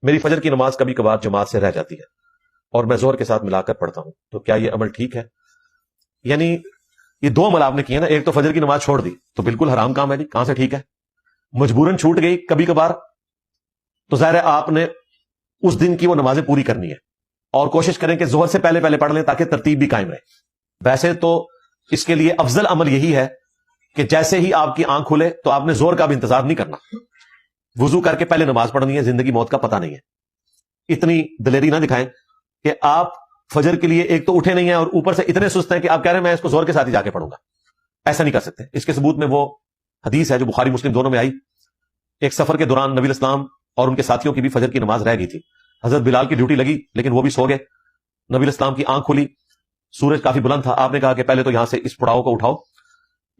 میری فجر کی نماز کبھی کبھار جماعت سے رہ جاتی ہے اور میں ظہر کے ساتھ ملا کر پڑھتا ہوں، تو کیا یہ عمل ٹھیک ہے؟ یعنی یہ دو عمل آپ نے کیے نا، ایک تو فجر کی نماز چھوڑ دی تو بالکل حرام کام ہے جی، کہاں سے ٹھیک ہے؟ مجبوراً چھوٹ گئی کبھی کبھار تو ظاہر ہے آپ نے اس دن کی وہ نمازیں پوری کرنی ہے، اور کوشش کریں کہ ظہر سے پہلے پہلے پڑھ لیں تاکہ ترتیب بھی قائم رہے۔ ویسے تو اس کے لیے افضل عمل یہی ہے کہ جیسے ہی آپ کی آنکھ کھلے تو آپ نے ظہر کا بھی انتظار نہیں کرنا، وضو کر کے پہلے نماز پڑھنی ہے، زندگی موت کا پتہ نہیں ہے۔ اتنی دلیری نہ دکھائیں کہ آپ فجر کے لیے ایک تو اٹھے نہیں ہیں اور اوپر سے اتنے سست ہیں کہ آپ کہہ رہے ہیں میں اس کو ظہر کے ساتھ ہی جا کے پڑھوں گا، ایسا نہیں کر سکتے۔ اس کے ثبوت میں وہ حدیث ہے جو بخاری مسلم دونوں میں آئی، ایک سفر کے دوران نبی الاسلام اور ان کے ساتھیوں کی بھی فجر کی نماز رہ گئی تھی، حضرت بلال کی ڈیوٹی لگی لیکن وہ بھی سو گئے، نبی الاسلام کی آنکھ کھلی، سورج کافی بلند تھا، آپ نے کہا کہ پہلے تو یہاں سے اس پڑاؤ کو اٹھاؤ،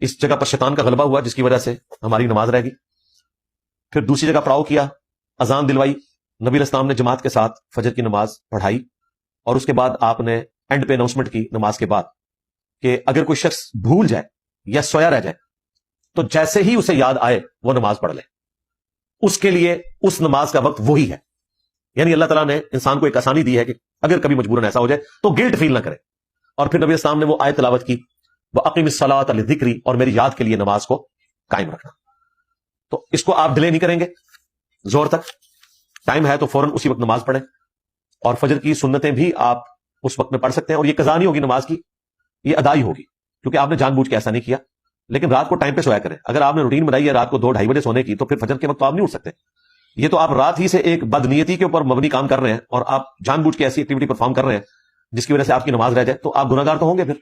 اس جگہ پر شیطان کا غلبہ ہوا جس کی وجہ سے ہماری نماز رہ گئی۔ پھر دوسری جگہ پڑاؤ کیا، اذان دلوائی، نبی الاسلام نے جماعت کے ساتھ فجر کی نماز پڑھائی، اور اس کے بعد آپ نے اینڈ پہ اناؤنسمنٹ کی نماز کے بعد کہ اگر کوئی شخص بھول جائے یا سویا رہ جائے تو جیسے ہی اسے یاد آئے وہ نماز پڑھ لے، اس کے لیے اس نماز کا وقت وہی ہے۔ یعنی اللہ تعالیٰ نے انسان کو ایک آسانی دی ہے کہ اگر کبھی مجبوراً ایسا ہو جائے تو گلٹ فیل نہ کرے، اور پھر نبی الاسلام نے وہ آیت تلاوت کی، وَأَقِمِ الصَّلَاةَ لِذِكْرِي، اور میری یاد کے لیے نماز کو قائم رکھنا۔ تو اس کو آپ ڈیلے نہیں کریں گے، زور تک ٹائم ہے تو فوراً اسی وقت نماز پڑھیں، اور فجر کی سنتیں بھی آپ اس وقت میں پڑھ سکتے ہیں، اور یہ قضا نہیں ہوگی نماز کی، یہ ادا ہی ہوگی، کیونکہ آپ نے جان بوجھ کے ایسا نہیں کیا۔ لیکن رات کو ٹائم پہ سویا کریں، اگر آپ نے روٹین بنائی ہے رات کو 2-2:30 بجے سونے کی تو پھر فجر کے وقت تو آپ نہیں اٹھ سکتے، یہ تو آپ رات ہی سے ایک بدنیتی کے اوپر مبنی کام کر رہے ہیں، اور آپ جان بوجھ کے ایسی ایکٹیویٹی پرفارم کر رہے ہیں جس کی وجہ سے آپ کی نماز رہ جائے، تو آپ گناہگار تو ہوں گے پھر۔